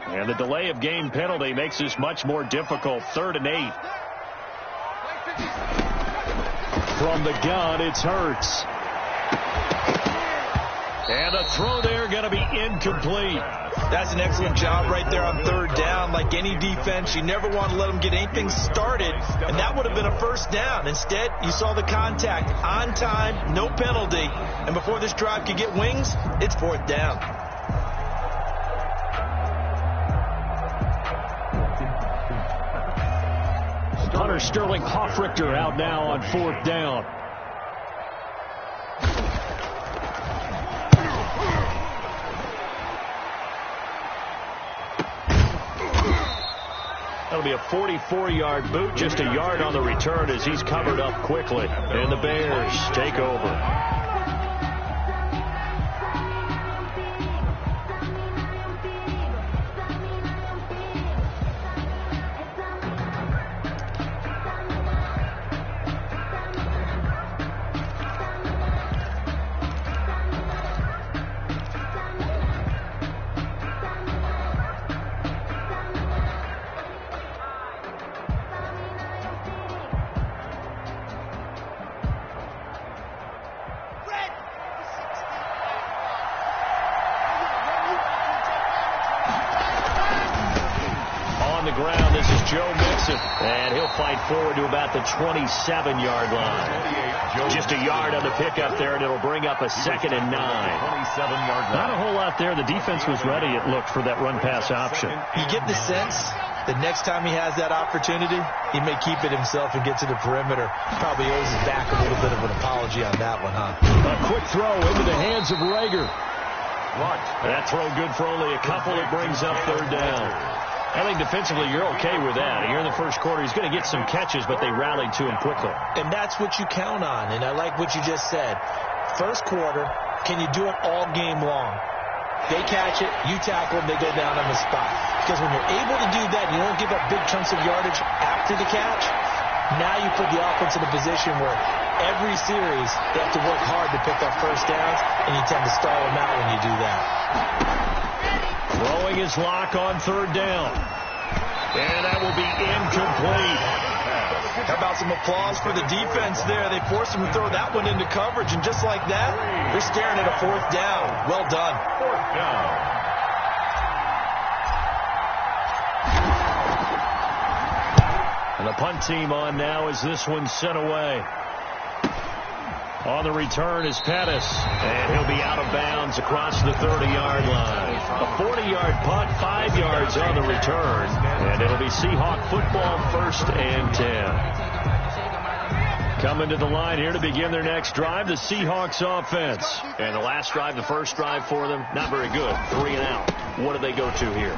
And the delay of game penalty makes this much more difficult. 3rd and 8. From the gun, it's Hurts. And a throw there going to be incomplete. That's an excellent job right there on 3rd down. Like any defense, you never want to let them get anything started, and that would have been a 1st down. Instead, you saw the contact on time, no penalty, and before this drive could get wings, it's 4th down. Hunter Sterling Hoffrichter out now on 4th down. That'll be a 44-yard boot, just a yard on the return as he's covered up quickly. And the Bears take over. And he'll fight forward to about the 27-yard line. Just a yard on the pickup there, and it'll bring up a 2nd and 9. 27-yard line. Not a whole lot there. The defense was ready, it looked, for that run-pass option. You get the sense that next time he has that opportunity, he may keep it himself and get to the perimeter. Probably owes his back a little bit of an apology on that one, huh? A quick throw into the hands of Rager. That throw good for only a couple. It brings up 3rd down. I think defensively you're okay with that. Here in the first quarter, he's going to get some catches, but they rallied to him quickly. And that's what you count on, and I like what you just said. First quarter, can you do it all game long? They catch it, you tackle them, they go down on the spot. Because when you're able to do that, you don't give up big chunks of yardage after the catch, now you put the offense in a position where every series they have to work hard to pick up 1st downs, and you tend to stall them out when you do that. Throwing his lock on 3rd down. And that will be incomplete. How about some applause for the defense there? They forced him to throw that one into coverage, and just like that, they're staring at a 4th down. Well done. 4th down. And the punt team on now as this one's sent away. On the return is Pettis, and he'll be out of bounds across the 30-yard line. A 40-yard punt, 5 yards on the return, and it'll be Seahawk football 1st and 10. Coming to the line here to begin their next drive, the Seahawks offense. And the last drive, the first drive for them, not very good. 3 and out. What do they go to here?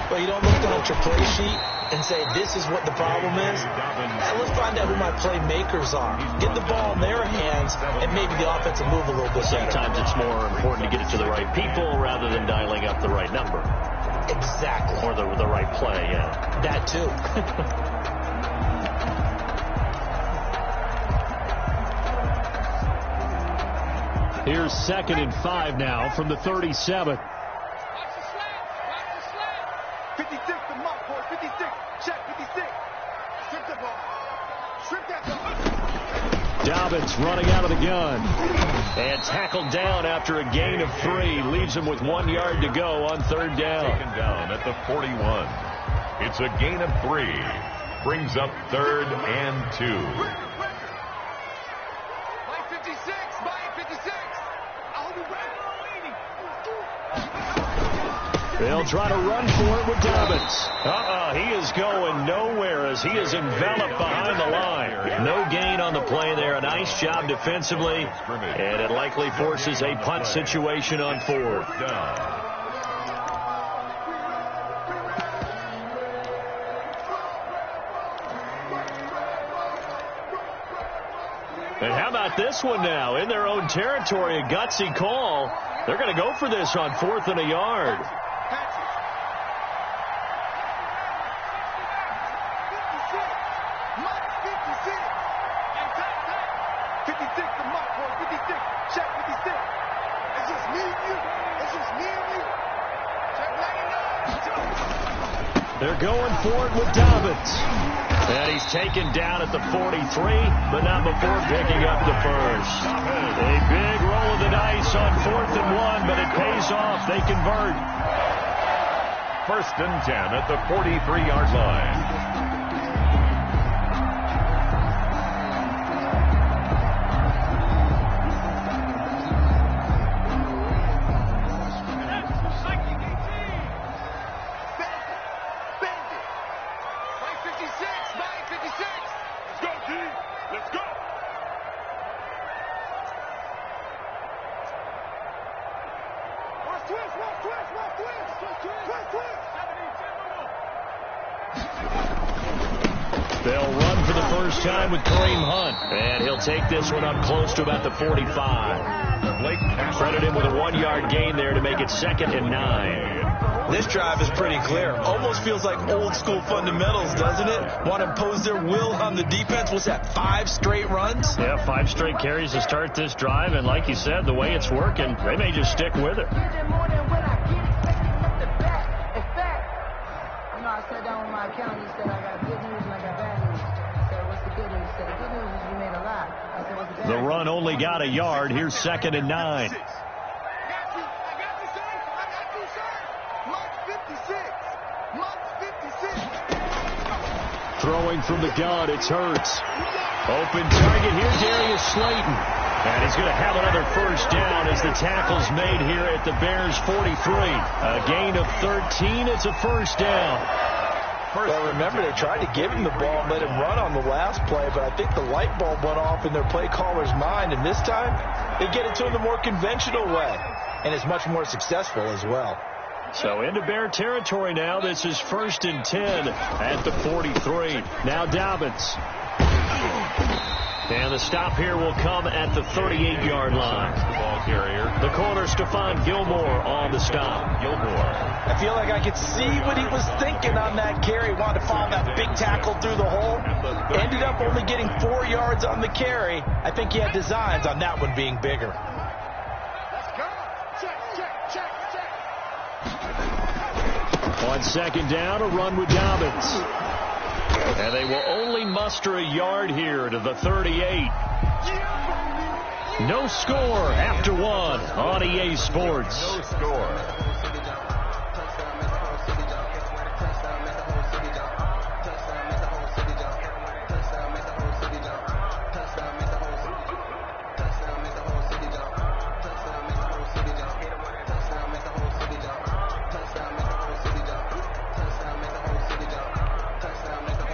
Well, you don't look down at your play sheet and say, this is what the problem is. And let's find out who my playmakers are. Get the ball in their hands, and maybe the offense will move a little bit better. Sometimes it's more important to get it to the right people rather than dialing up the right number. Exactly. Or the right play, yeah. That, too. Here's 2nd and 5 now from the 37. 56, the mark, boy. 56. Check 56. Strip the ball. Strip that ball. Dobbins running out of the gun. And tackled down after a gain of 3. Leaves him with 1 yard to go on 3rd down. Taken down at the 41. It's a gain of 3. Brings up 3rd and 2. They'll try to run for it with Dobbins. He is going nowhere as he is enveloped behind the line. No gain on the play there. A nice job defensively, and it likely forces a punt situation on 4th. And how about this one now? In their own territory, a gutsy call. They're going to go for this on 4th and a yard. They're going for it with Dobbins. And he's taken down at the 43, but not before picking up the first. A big roll of the dice on 4th and 1, but it pays off. They convert. 1st and 10 at the 43-yard line. They'll run for the first time with Kareem Hunt, and he'll take this one up close to about the 45. Credit him with a 1-yard gain there to make it 2nd and 9. This drive is pretty clear. Almost feels like old school fundamentals, doesn't it? Want to impose their will on the defense. What's that, 5 straight runs? Yeah, 5 straight carries to start this drive, and like you said, the way it's working, they may just stick with it. I sat down with my accountant. He said, I got good news and I got bad news. I said, what's the good news? He said, the good news is you made a lot. I said, what's the bad news? The run only got a yard. Here's 2nd and 9. I got you, son. I got you, son. Mark 56. Mark 56. Throwing from the gun, it's Hurts. Open target here, Darius Slayton. And he's going to have another first down as the tackle's made here at the Bears' 43. A gain of 13. It's a first down. Well, remember, they tried to give him the ball and let him run on the last play, but I think the light bulb went off in their play caller's mind, and this time they get it to him the more conventional way, and it's much more successful as well. So into Bear territory now. This is 1st and 10 at the 43. Now Dobbins. And the stop here will come at the 38-yard line. The ball carrier. The corner, Stephon Gilmore, on the stop. Gilmore. I feel like I could see what he was thinking on that carry. Wanted to follow that big tackle through the hole. Ended up only getting 4 yards on the carry. I think he had designs on that one being bigger. Let's go. Check. On 2nd down, a run with Dobbins. And they will only muster a yard here to the 38. No score after 1 on EA Sports. No score.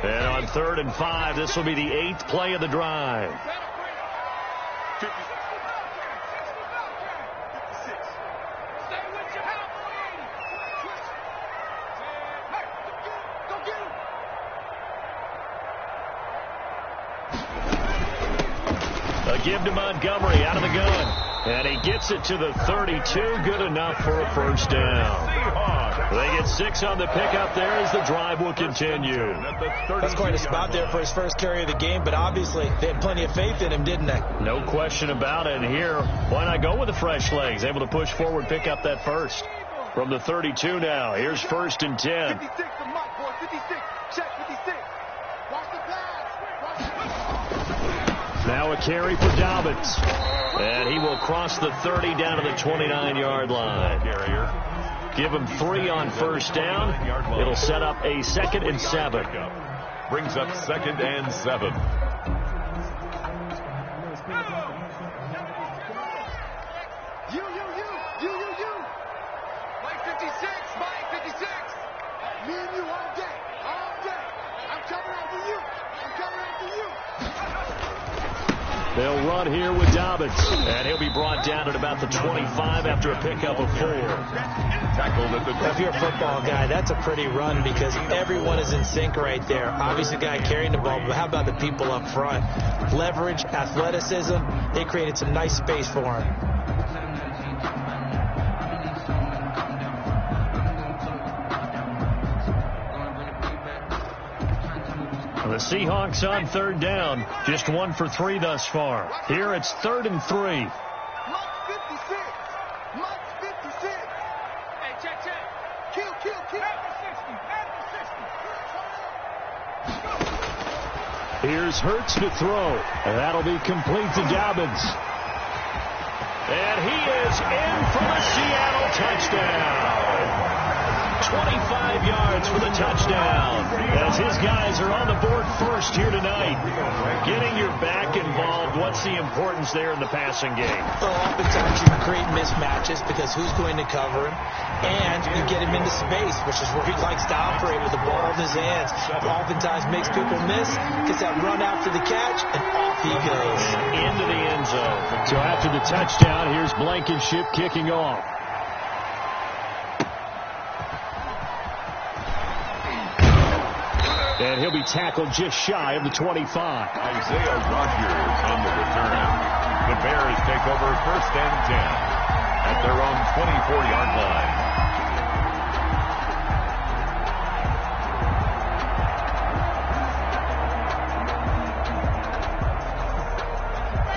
And on 3rd and 5, this will be the 8th play of the drive. 56. Go get him. A give to Montgomery out of the gun. And he gets it to the 32. Good enough for a first down. They get 6 on the pickup there as the drive will continue. That's quite a spot there for his first carry of the game, but obviously they had plenty of faith in him, didn't they? No question about it. And here, why not go with the fresh legs? Able to push forward, pick up that first. From the 32 now, here's 1st and 10. 56 to Mike, boy. 56. Check 56. Watch the pass. Now a carry for Dobbins. And he will cross the 30 down to the 29-yard line. Give him 3 on first down. It'll set up a 2nd and 7. Brings up 2nd and 7. You. Mike 56. Mike 56. Me and you all day. I'm coming after you. They'll run here with Dobbins. And he'll be brought down at about the 25 after a pickup of 4. Tackled at the If you're a football guy, that's a pretty run because everyone is in sync right there. Obviously, the guy carrying the ball, but how about the people up front? Leverage, athleticism, they created some nice space for him. The Seahawks on 3rd down. Just 1 for 3 thus far. Here it's 3rd and 3. Mike 56. Here's Hurts to throw, and that'll be complete to Dobbins. And he is in for the Seattle touchdown. 25 yards for the touchdown, as his guys are on the board first here tonight. Getting your back involved, what's the importance there in the passing game? Well, oftentimes you create mismatches because who's going to cover him, and you get him into space, which is where he likes to operate with the ball in his hands. Oftentimes makes people miss, gets that run after the catch, and off he goes. Into the end zone. So after the touchdown, here's Blankenship kicking off. And he'll be tackled just shy of the 25. Isaiah Rodgers on the return. The Bears take over 1st and 10 at their own 24-yard line.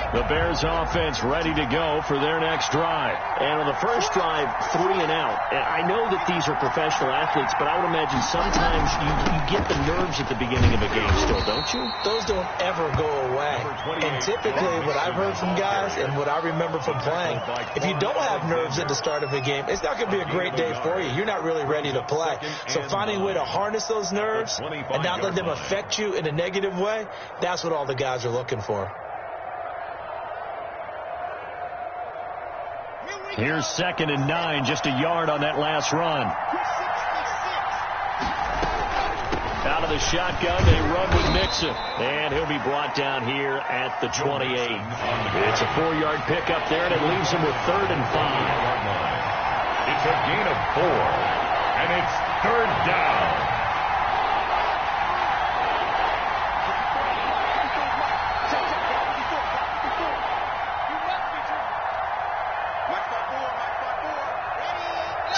The Bears offense ready to go for their next drive. And on the first drive, 3 and out. And I know that these are professional athletes, but I would imagine sometimes you get the nerves at the beginning of a game still, don't you? Those don't ever go away. And typically what I've heard from guys and what I remember from playing, if you don't have nerves at the start of a game, it's not going to be a great day for you. You're not really ready to play. So finding a way to harness those nerves and not let them affect you in a negative way, that's what all the guys are looking for. Here's 2nd and 9, just a yard on that last run. Out of the shotgun, they run with Mixon. And he'll be brought down here at the 28. It's a 4-yard pickup there, and it leaves him with 3rd and 5. It's a gain of 4, and it's 3rd down.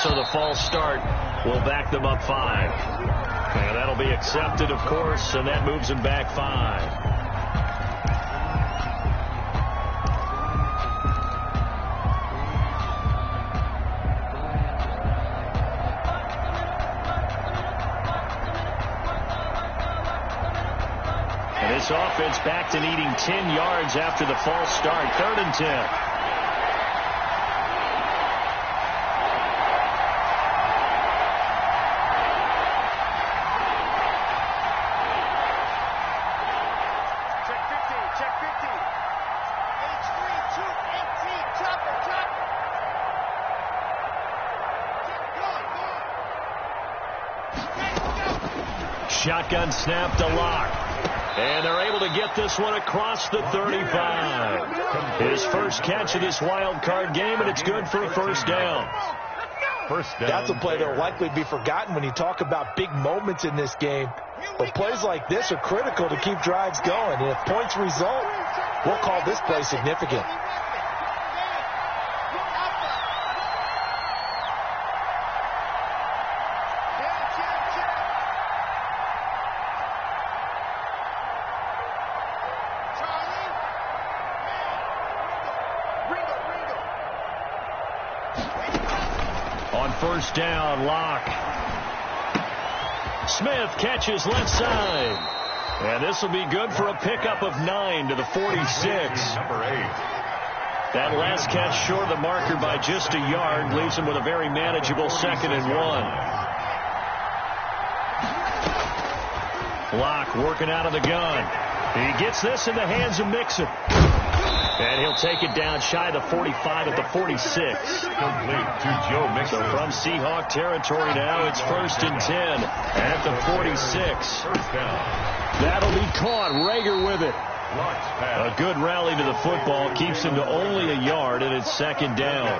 So the false start will back them up 5. And that'll be accepted, of course, and that moves them back 5. And this offense back to needing 10 yards after the false start. 3rd and 10. Shotgun snap to Locke. And they're able to get this one across the 35. His first catch of this wild card game, and it's good for a 1st down. That's a play that will likely be forgotten when you talk about big moments in this game. But plays like this are critical to keep drives going. And if points result, we'll call this play significant. On 1st down, Locke. Smith catches left side. And this will be good for a pickup of 9 to the 46. Number 8. That last catch short of the marker by just a yard leaves him with a very manageable 2nd and 1. Locke working out of the gun. He gets this in the hands of Mixon. And he'll take it down shy of the 45 at the 46. Complete to Joe Mixon. So from Seahawk territory now, it's 1st and 10 at the 46. 1st down. That'll be caught. Rager with it. A good rally to the football keeps him to only a yard, and it's 2nd down.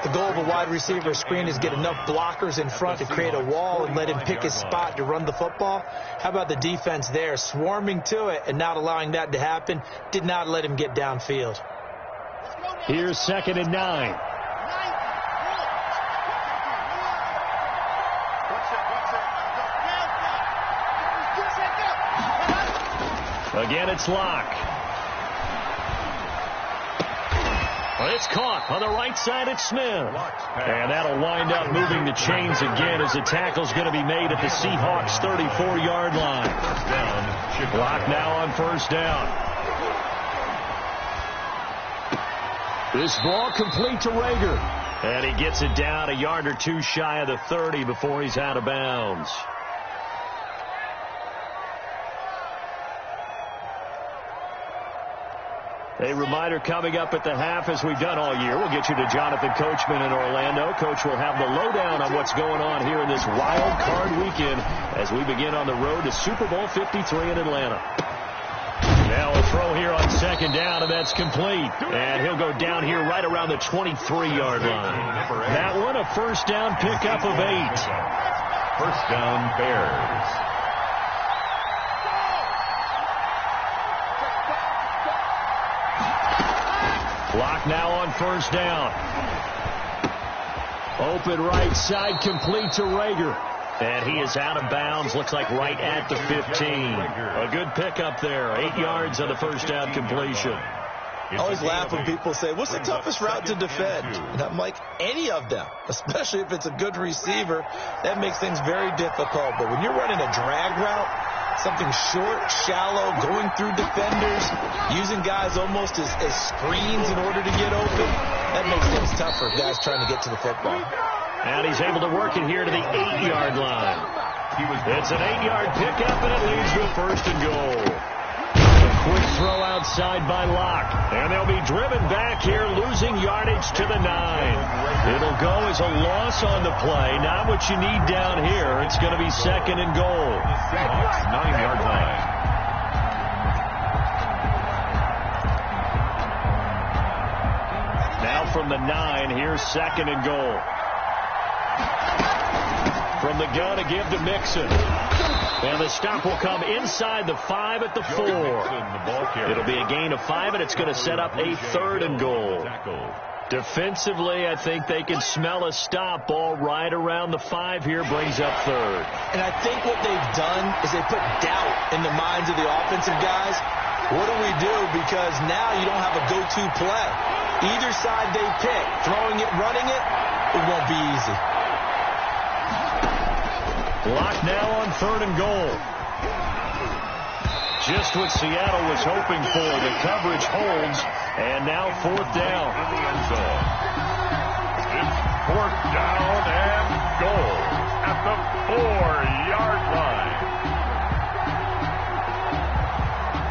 The goal of a wide receiver screen is get enough blockers in front to create a wall and let him pick his spot to run the football. How about the defense there, swarming to it and not allowing that to happen? Did not let him get downfield. Here's 2nd and 9. Again, it's Locke. It's caught on the right side at Smith. And that'll wind up moving the chains again as the tackle's going to be made at the Seahawks' 34-yard line. Clock now on first down. This ball complete to Rager. And he gets it down a yard or two shy of the 30 before he's out of bounds. A reminder coming up at the half, as we've done all year. We'll get you to Jonathan Coachman in Orlando. Coach will have the lowdown on what's going on here in this wild card weekend as we begin on the road to Super Bowl 53 in Atlanta. Now a throw here on second down, and that's complete. And he'll go down here right around the 23-yard line. That one, a first down pickup of 8. First down, Bears. Clock now on first down. Open right side, complete to Rager. And he is out of bounds, looks like right at the 15. A good pickup there, 8 yards on the first down completion. I always laugh when people say, what's the toughest route to defend? And I'm like, any of them, especially if it's a good receiver. That makes things very difficult. But when you're running a drag route, something short, shallow, going through defenders, using guys almost as screens in order to get open, that makes things tough for guys trying to get to the football. And he's able to work it here to the 8-yard line. It's an 8-yard pickup, and it leads to a first and goal. A quick throw outside by Locke. And they'll be driven back here, losing yardage to the 9. It'll go as a loss on the play. Not what you need down here. It's going to be second and goal. 9-yard line. Now from the 9, here's second and goal. From the gun, a give to Mixon. And the stop will come inside the 5 at the 4. It'll be a gain of 5, and it's going to set up a third and goal. Defensively, I think they can smell a stop. Ball right around the 5 here, brings up third. And I think what they've done is they put doubt in the minds of the offensive guys. What do we do? Because now you don't have a go-to play. Either side they pick, throwing it, running it, it won't be easy. Lock now on third and goal. Just what Seattle was hoping for. The coverage holds, and now fourth down. In the end zone. It's fourth down and goal at the 4-yard line.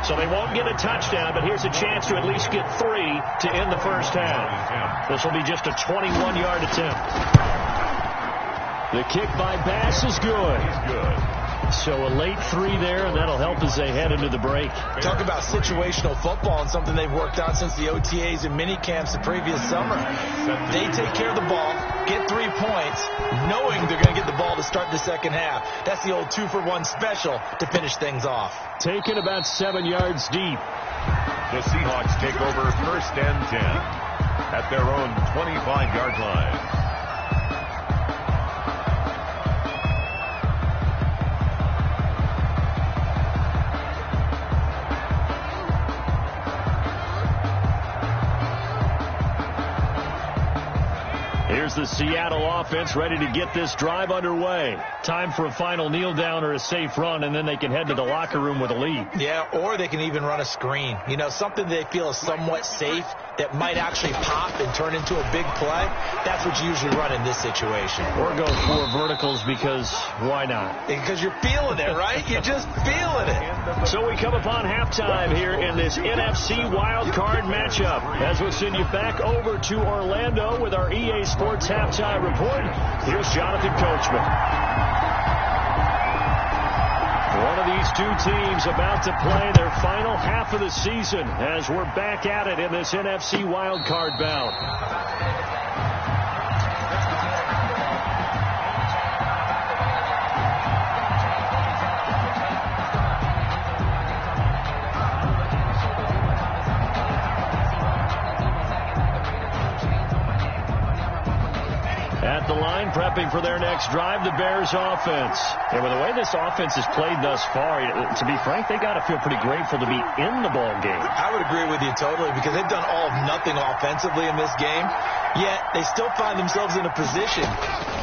So they won't get a touchdown, but here's a chance to at least get 3 to end the first half. This will be just a 21-yard attempt. The kick by Bass is good. He's good. So a late 3 there, and that'll help as they head into the break. Talk about situational football and something they've worked on since the OTAs and mini camps the previous summer. They take care of the ball, get 3 points, knowing they're going to get the ball to start the second half. That's the old 2-for-1 special to finish things off. Taken about 7 yards deep. The Seahawks take over first and 10 at their own 25-yard line. Here's the Seattle offense ready to get this drive underway. Time for a final kneel down or a safe run, and then they can head to the locker room with a lead. Yeah, or they can even run a screen. You know, something they feel is somewhat safe that might actually pop and turn into a big play. That's what you usually run in this situation. Or go 4 verticals because why not? Because you're feeling it, right? You're just feeling it. So we come upon halftime here in this NFC wild card matchup. As we send you back over to Orlando with our EA Sports halftime report. Here's Jonathan Coachman. One of these two teams about to play their final half of the season as we're back at it in this NFC wildcard bout. At the line, prepping prepping for their next drive, the Bears offense. And with the way this offense has played thus far, to be frank, they got to feel pretty grateful to be in the ball game. I would agree with you totally, because they've done all of nothing offensively in this game, yet they still find themselves in a position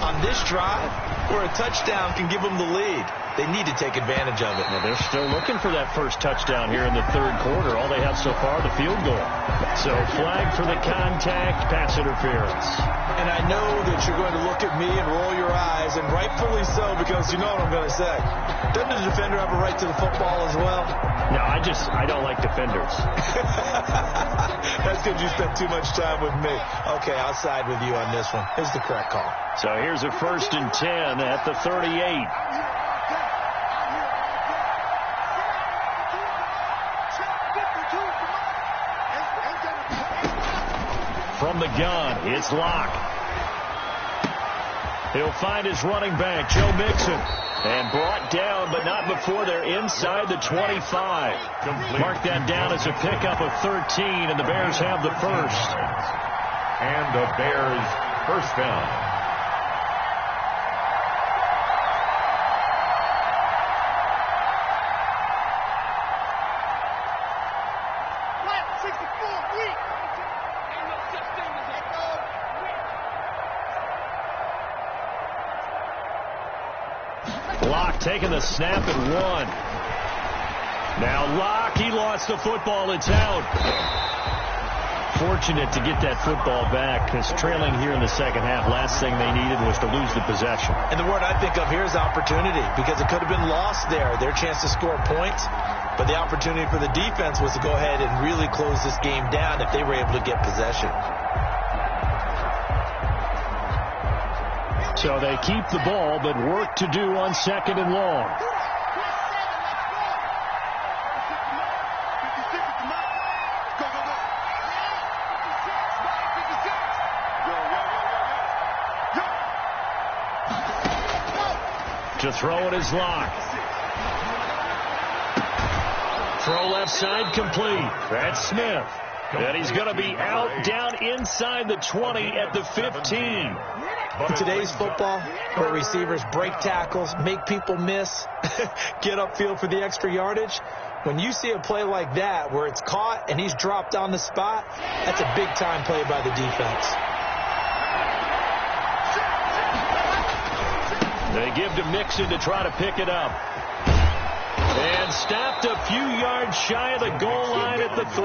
on this drive where a touchdown can give them the lead. They need to take advantage of it. Well, they're still looking for that first touchdown here in the third quarter. All they have so far, the field goal. So flag for the contact, pass interference. And I know that you're going to look at me and roll your eyes, and rightfully so, because you know what I'm going to say. Doesn't the defender have a right to the football as well? No, I don't like defenders. That's because you spent too much time with me. Okay, I'll side with you on this one. Here's the correct call. So here's a 1st and 10 at the 38. From the gun, it's Locke. He'll find his running back, Joe Mixon. And brought down, but not before they're inside the 25. Mark that down as a pickup of 13, and the Bears have the first. And the Bears first down. Locke taking the snap and one. Now Locke, he lost the football. It's out. Fortunate to get that football back, because trailing here in the second half, last thing they needed was to lose the possession. And the word I think of here is opportunity, because it could have been lost there, their chance to score points. But the opportunity for the defense was to go ahead and really close this game down if they were able to get possession. So they keep the ball, but work to do on 2nd and long. To throw it is Locke. Throw left side complete. That's Smith. And he's going to be out down inside the 20 at the 15. In today's football, where receivers break tackles, make people miss, get upfield for the extra yardage, when you see a play like that where it's caught and he's dropped on the spot, that's a big-time play by the defense. They give to Mixon to try to pick it up. And stopped a few yards shy of the goal line at the 3.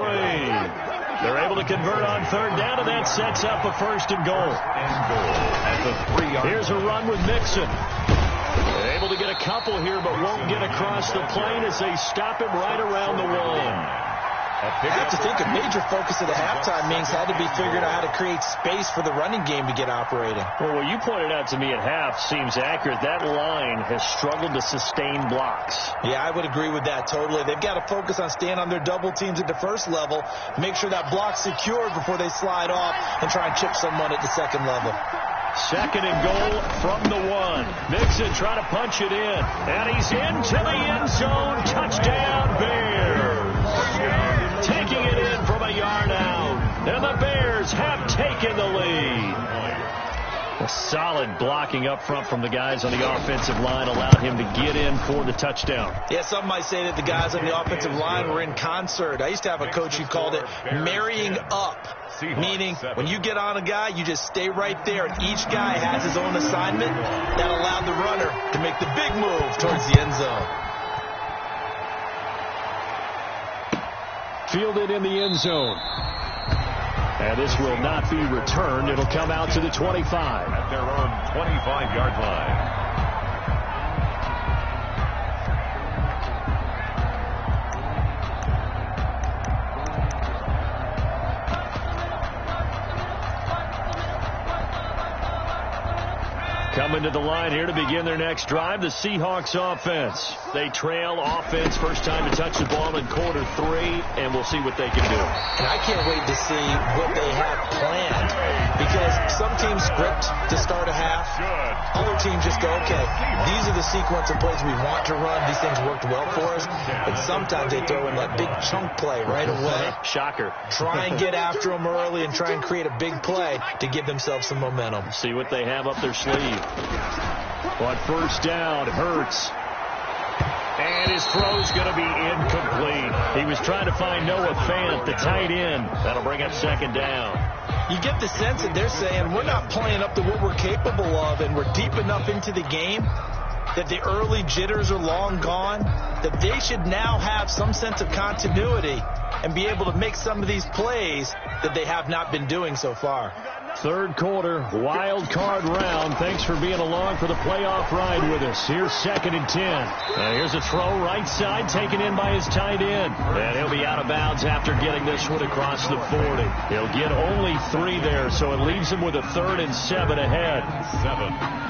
They're able to convert on 3rd down, and that sets up a 1st and goal. At the 3-yard line. Here's a run with Mixon. They're able to get a couple here, but won't get across the plane as they stop him right around the 1. I have to think a major focus of the halftime meetings had to be figuring out how to create space for the running game to get operating. Well, what you pointed out to me at half seems accurate. That line has struggled to sustain blocks. Yeah, I would agree with that totally. They've got to focus on staying on their double teams at the first level, make sure that block's secured before they slide off and try and chip someone at the second level. 2nd and goal from the 1. Mixon trying to punch it in. And he's into the end zone. Touchdown, Bears. Taking it in from a yard out. And the Bears have taken the lead. A solid blocking up front from the guys on the offensive line allowed him to get in for the touchdown. Yeah, some might say that the guys on the offensive line were in concert. I used to have a coach who called it marrying up, meaning when you get on a guy, you just stay right there, and each guy has his own assignment. That allowed the runner to make the big move towards the end zone. Fielded in the end zone. And this will not be returned. It'll come out to the 25. At their own 25-yard line. Coming to the line here to begin their next drive, the Seahawks offense. They trail offense, first time to touch the ball in quarter 3, and we'll see what they can do. And I can't wait to see what they have planned, because some teams script to start a half, other teams just go, okay, these are the sequence of plays we want to run. These things worked well for us. But sometimes they throw in that big chunk play right away. Shocker. Try and get after them early and try and create a big play to give themselves some momentum. See what they have up their sleeve. On first down, Hurts. And his throw's going to be incomplete. He was trying to find Noah Fant, the tight end. That'll bring up second down. You get the sense that they're saying we're not playing up to what we're capable of, and we're deep enough into the game that the early jitters are long gone, that they should now have some sense of continuity and be able to make some of these plays that they have not been doing so far. Third quarter, wild card round. Thanks for being along for the playoff ride with us. Here's second and 10. Here's a throw right side taken in by his tight end. And he'll be out of bounds after getting this one across the 40. He'll get only 3 there, so it leaves him with a 3rd and 7 ahead. 7.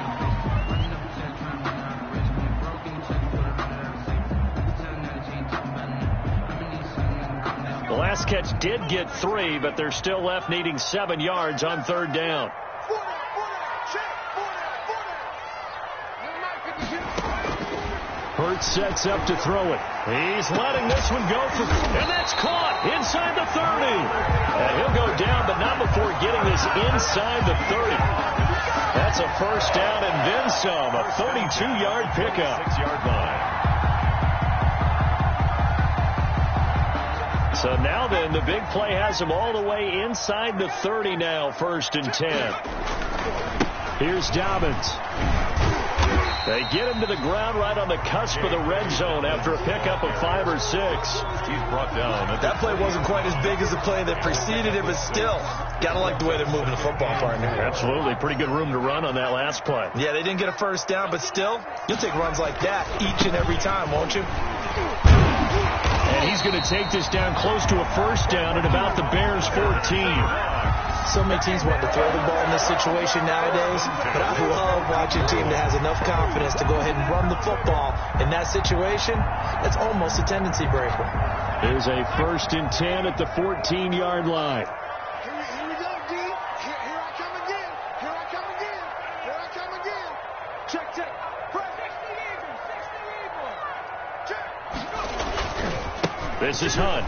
The last catch did get 3, but they're still left needing 7 yards on third down. Hurts sets up to throw it. He's letting this one go for, and that's caught inside the 30. And he'll go down, but not before getting this inside the 30. That's a first down and then some, a 32-yard pickup. 6-yard line. So now then, the big play has him all the way inside the 30 now, 1st and 10. Here's Dobbins. They get him to the ground right on the cusp of the red zone after a pickup of 5 or 6. He's brought down. That play wasn't quite as big as the play that preceded it, but still, gotta like the way they're moving the football, partner. Absolutely. Pretty good room to run on that last play. Yeah, they didn't get a first down, but still, you'll take runs like that each and every time, won't you? And he's going to take this down close to a first down at about the Bears' 14. So many teams want to throw the ball in this situation nowadays, but I love watching a team that has enough confidence to go ahead and run the football. In that situation, that's almost a tendency breaker. There's a 1st and 10 at the 14-yard line. Here we go, D. Here I come again. Here I come again. Here I come again. Check, check. Press. 60 even. 60 even. Check. This is Hunt.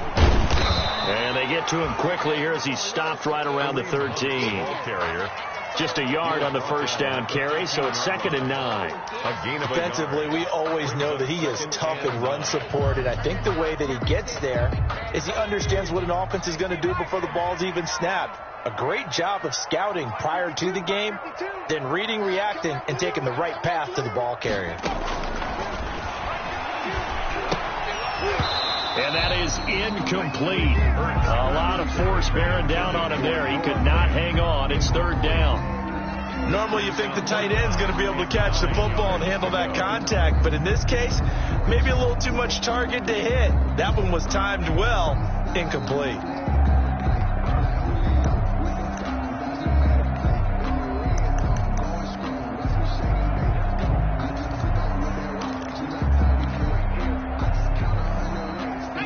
And they get to him quickly here as he's stopped right around the 13. Carrier. Just a yard on the first down carry, so it's 2nd and 9. A gain of Defensively, we always know that he is tough and run supported. I think the way that he gets there is he understands what an offense is going to do before the ball's even snapped. A great job of scouting prior to the game, then reading, reacting, and taking the right path to the ball carrier. And that is incomplete. A lot of force bearing down on him there. He could not hang on. It's 3rd down. Normally you think the tight end's going to be able to catch the football and handle that contact, but in this case, maybe a little too much target to hit. That one was timed well, incomplete.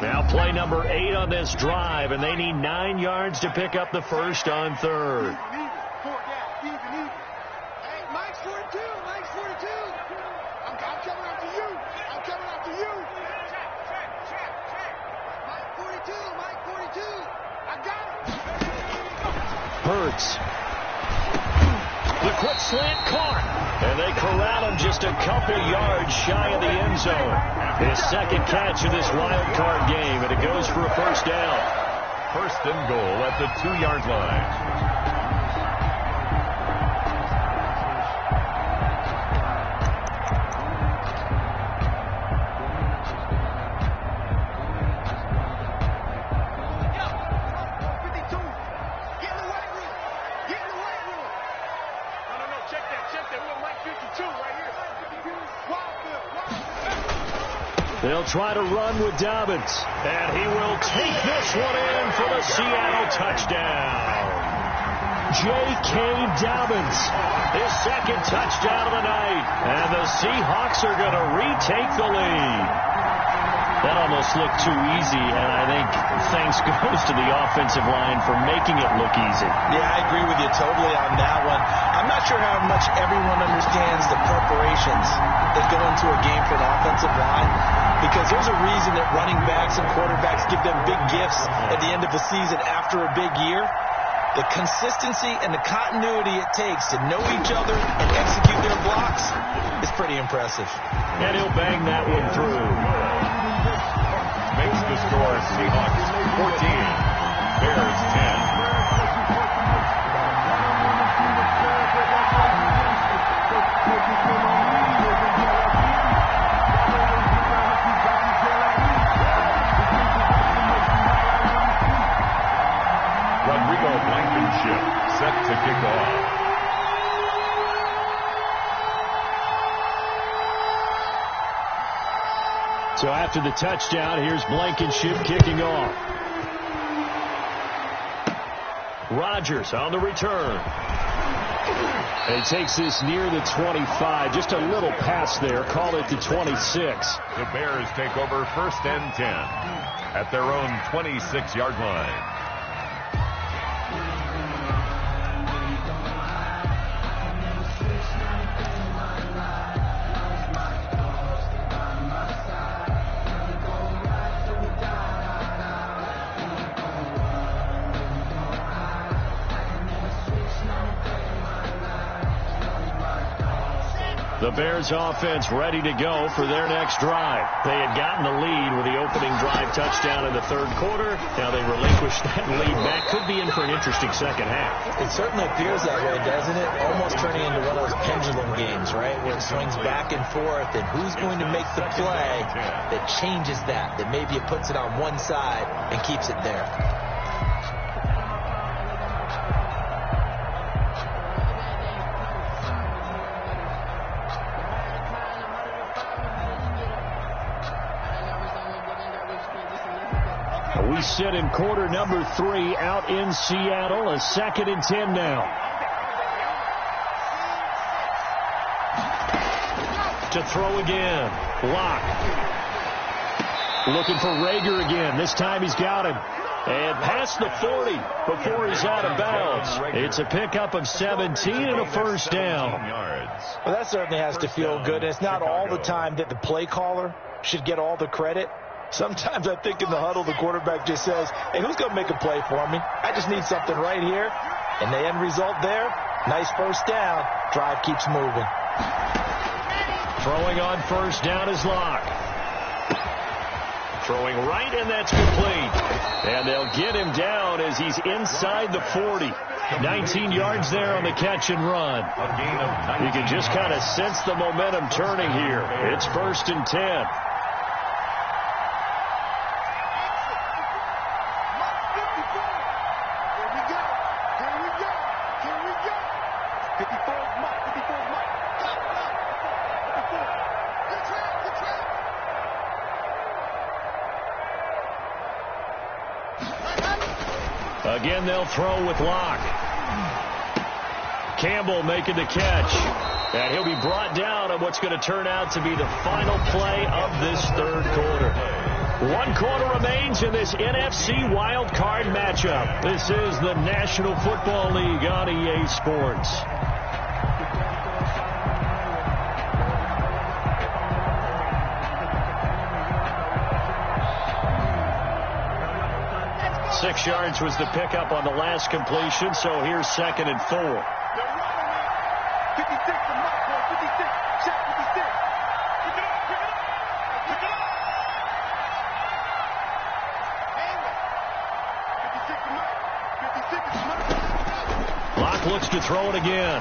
Now play number 8 on this drive, and they need 9 yards to pick up the first on 3rd. Even. Hey, Mike's 42. Mike's 42. I'm coming after you. I'm coming after you. Check. Mike 42. Mike 42. I got him. Hurts. The quick slant caught. And they corral him just a couple yards shy of the end zone. His 2nd catch of this wild card game, and it goes for a first down. 1st and goal at the 2-yard line. They'll try to run with Dobbins, and he will take this one in for the Seattle touchdown. J.K. Dobbins, his 2nd touchdown of the night, and the Seahawks are going to retake the lead. That almost looked too easy, and I think thanks goes to the offensive line for making it look easy. Yeah, I agree with you totally on that one. I'm not sure how much everyone understands the purpose emotions that go into a game for an offensive line, because there's a reason that running backs and quarterbacks give them big gifts at the end of the season after a big year. The consistency and the continuity it takes to know each other and execute their blocks is pretty impressive. And he'll bang that one through. Makes the score Seahawks 14, Bears 10. Set to kick off. So after the touchdown, here's Blankenship kicking off. Rodgers on the return. And he takes this near the 25. Just a little pass there. Call it the 26. The Bears take over 1st and 10 at their own 26-yard line. The Bears offense ready to go for their next drive. They had gotten the lead with the opening drive touchdown in the 3rd quarter. Now they relinquished that lead back. Could be in for an interesting second half. It certainly appears that way, doesn't it? Almost turning into one of those pendulum games, right? Where it swings back and forth, and who's going to make the play that changes that maybe it puts it on one side and keeps it there. We sit in quarter number 3 out in Seattle. A 2nd and 10 now. To throw again. Locke. Looking for Rager again. This time he's got him. And past the 40 before he's out of bounds. It's a pickup of 17 and a 1st down. Well, that certainly has to feel good. And it's not all the time that the play caller should get all the credit. Sometimes I think in the huddle, the quarterback just says, hey, who's going to make a play for me? I just need something right here. And the end result there, nice 1st down. Drive keeps moving. Throwing on 1st down is Locke. Throwing right, and that's complete. And they'll get him down as he's inside the 40. 19 yards there on the catch and run. You can just kind of sense the momentum turning here. It's 1st and 10. Again, they'll throw with Locke. Campbell making the catch. And he'll be brought down on what's going to turn out to be the final play of this 3rd quarter. 1 quarter remains in this NFC wild card matchup. This is the National Football League on EA Sports. Six yards was the pickup on the last completion, so here's 2nd and 4. 56 to Mike, 56. Check 56. Pick it up, pick it up. Pick it up. Hang it. 56 to Mike. 56 to Mike. Locke looks to throw it again.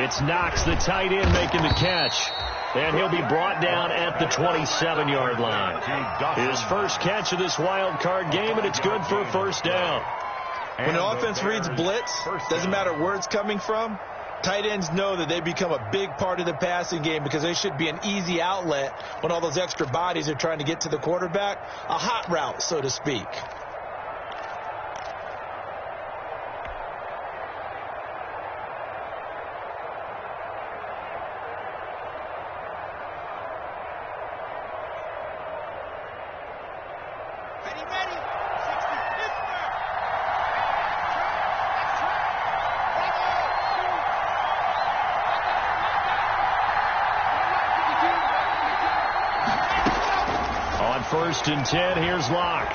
It's Knox, the tight end, making the catch. And he'll be brought down at the 27-yard line. His 1st catch of this wild card game, and it's good for a 1st down. When the offense reads blitz, doesn't matter where it's coming from, tight ends know that they become a big part of the passing game because they should be an easy outlet when all those extra bodies are trying to get to the quarterback. A hot route, so to speak. 1st and 10. Here's Locke.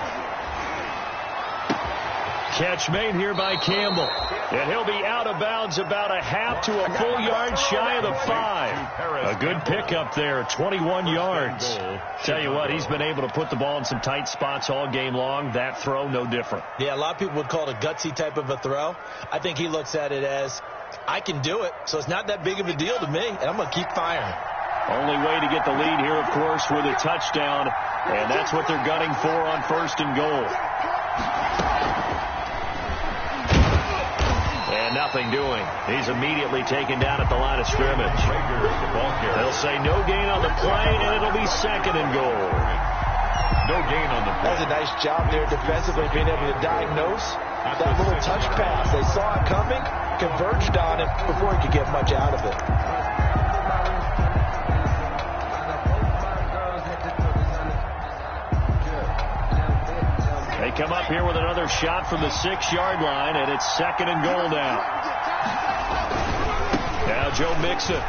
Catch made here by Campbell. And he'll be out of bounds about a half to a full yard shy of the 5. A good pickup there, 21 yards. Tell you what, he's been able to put the ball in some tight spots all game long. That throw, no different. Yeah, a lot of people would call it a gutsy type of a throw. I think he looks at it as, I can do it, so it's not that big of a deal to me, and I'm going to keep firing. Only way to get the lead here, of course, with a touchdown, and that's what they're gunning for on 1st and goal. And nothing doing. He's immediately taken down at the line of scrimmage. They'll say no gain on the play, and it'll be 2nd and goal. No gain on the play. That's a nice job there defensively, being able to diagnose that little touch pass. They saw it coming, converged on it before he could get much out of it. They come up here with another shot from the 6-yard line, and it's 2nd and goal now. Now Joe Mixon.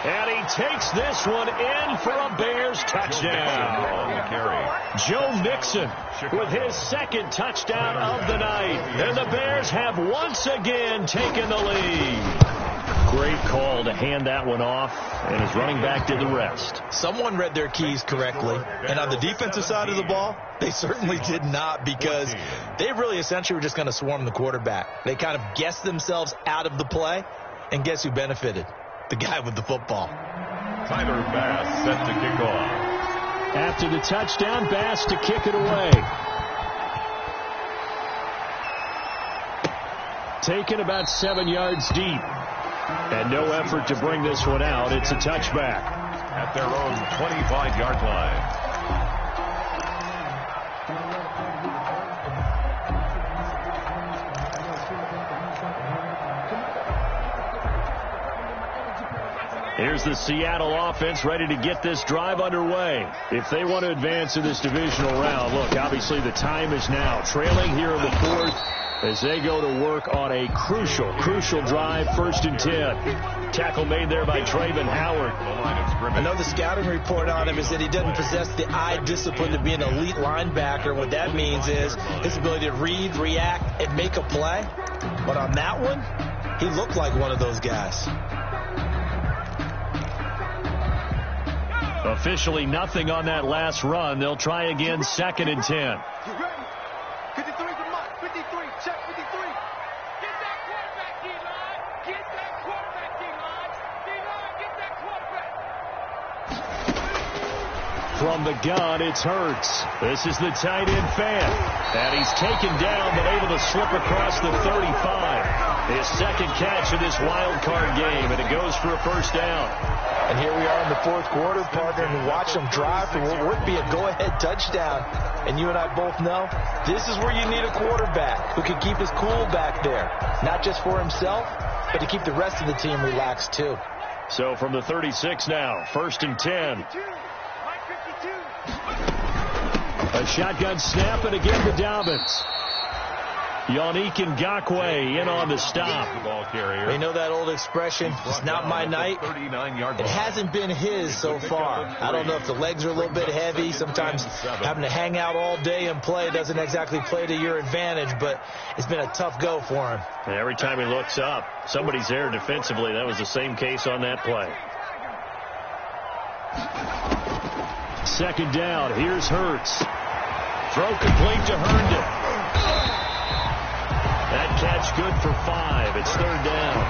And he takes this one in for a Bears touchdown. Joe Mixon with his 2nd touchdown of the night. And the Bears have once again taken the lead. Great call to hand that one off, and his running back did the rest. Someone read their keys correctly, and on the defensive side of the ball, they certainly did not, because they really essentially were just going to swarm the quarterback. They kind of guessed themselves out of the play, and guess who benefited? The guy with the football. Tyler Bass set to kick off. After the touchdown, Bass to kick it away. Taken about 7 yards deep. And no effort to bring this one out. It's a touchback. At their own 25-yard line. Here's the Seattle offense ready to get this drive underway. If they want to advance in this divisional round, look, obviously the time is now. Trailing here in the 4th as they go to work on a crucial drive, 1st and 10. Tackle made there by Trayvon Howard. I know the scouting report on him is that he doesn't possess the eye discipline to be an elite linebacker. What that means is his ability to read, react, and make a play. But on that one, he looked like one of those guys. Officially nothing on that last run. They'll try again, 2nd and 10. You ready? 53 for Mike. 53. Check 53. Get that quarterback, D-line. Get that quarterback, D-line. D-line, get that quarterback. From the gun, it's Hurts. This is the tight end fan. And he's taken down, but able to slip across the 35. His 2nd catch of this wild card game, and it goes for a 1st down. And here we are in the 4th quarter, partner, and watch them drive for what would be a go-ahead touchdown. And you and I both know this is where you need a quarterback who can keep his cool back there, not just for himself, but to keep the rest of the team relaxed too. So from the 36 now, 1st and 10. A shotgun snap, and again to Dobbins. Yannick Ngakoue in on the stop. You know that old expression, it's not my night. It hasn't been his so far. I don't know if the legs are a little bit heavy. Sometimes having to hang out all day and play doesn't exactly play to your advantage, but it's been a tough go for him. And every time he looks up, somebody's there defensively. That was the same case on that play. 2nd down. Here's Hurts. Throw complete to Herndon. That catch good for 5. It's 3rd down.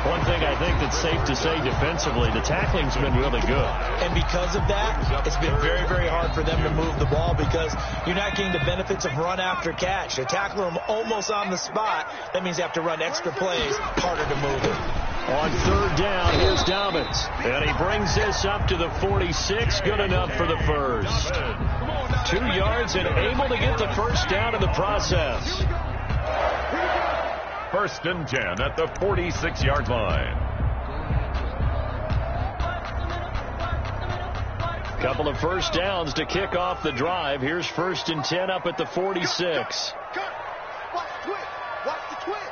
One thing I think that's safe to say defensively, the tackling's been really good. And because of that, it's been very, very hard for them to move the ball because you're not getting the benefits of run after catch. They're tackling them almost on the spot. That means they have to run extra plays, harder to move it. On 3rd down, here's Dobbins. And he brings this up to the 46. Good enough for the 1st. 2 yards and able to get the 1st down in the process. 1st and 10 at the 46-yard line. Couple of 1st downs to kick off the drive. Here's 1st and 10 up at the 46. Watch the twist. Watch the twist.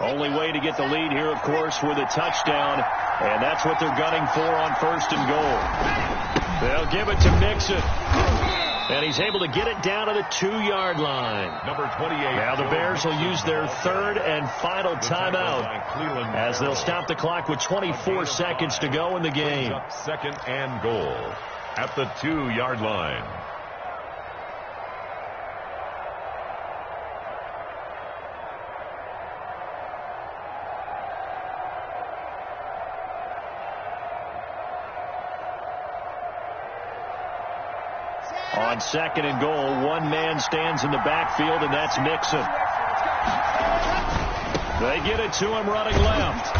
Only way to get the lead here, of course, with a touchdown, and that's what they're gunning for on 1st and goal. They'll give it to Mixon, and he's able to get it down to the 2-yard line. Number 28. Now the Bears will use their 3rd and final timeout as they'll stop the clock with 24 seconds to go in the game. 2nd and goal at the 2-yard line. On 2nd and goal, one man stands in the backfield, and that's Mixon. They get it to him running left.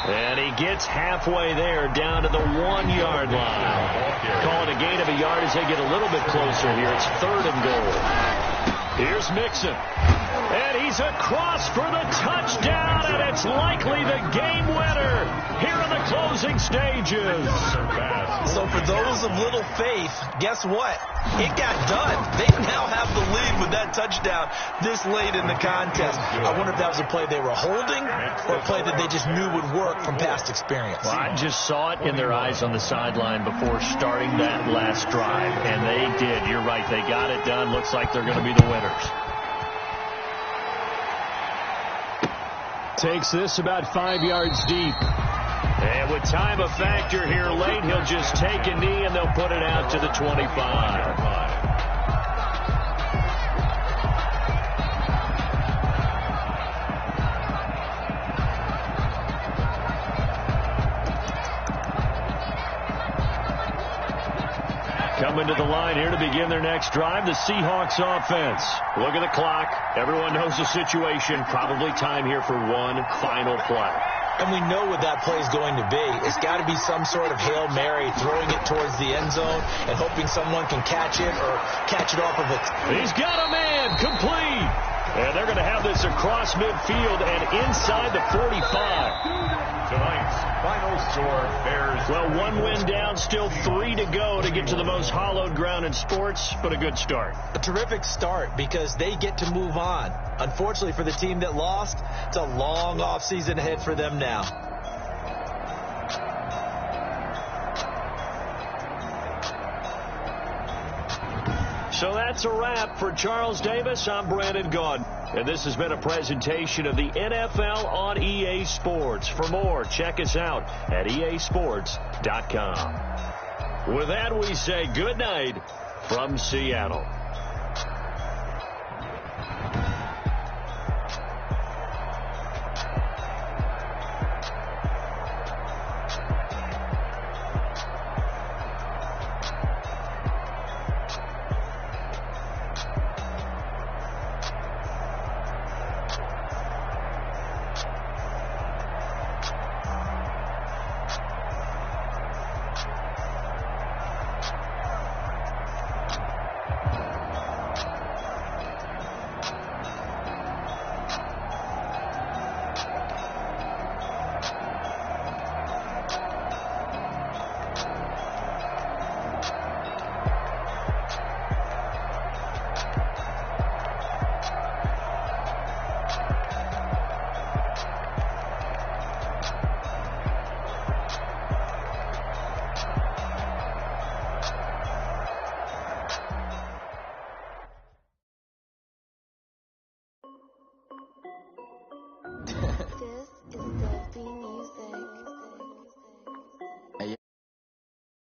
And he gets halfway there down to the 1-yard line. Call it a gain of a yard as they get a little bit closer here. It's 3rd and goal. Here's Mixon. And he's across for the touchdown, and it's likely the game winner here in the closing stages. So for those of little faith, guess what? It got done. They now have the lead with that touchdown this late in the contest. I wonder if that was a play they were holding or a play that they just knew would work from past experience. Well, I just saw it in their eyes on the sideline before starting that last drive, and they did. You're right. They got it done. Looks like they're going to be the winners. Takes this about 5 yards deep. And with time a factor here late, he'll just take a knee and they'll put it out to the 25. Coming to the line here to begin their next drive, the Seahawks offense. Look at the clock. Everyone knows the situation. Probably time here for one final play. And we know what that play is going to be. It's got to be some sort of Hail Mary, throwing it towards the end zone and hoping someone can catch it or catch it off of it. He's got a man, complete. And they're going to have this across midfield and inside the 45. Tonight's final score, Bears. Well, 1 win down, still 3 to go to get to the most hallowed ground in sports, but a good start. A terrific start because they get to move on. Unfortunately for the team that lost, it's a long offseason ahead for them now. So that's a wrap for Charles Davis. I'm Brandon Gaudin. And this has been a presentation of the NFL on EA Sports. For more, check us out at easports.com. With that, we say good night from Seattle.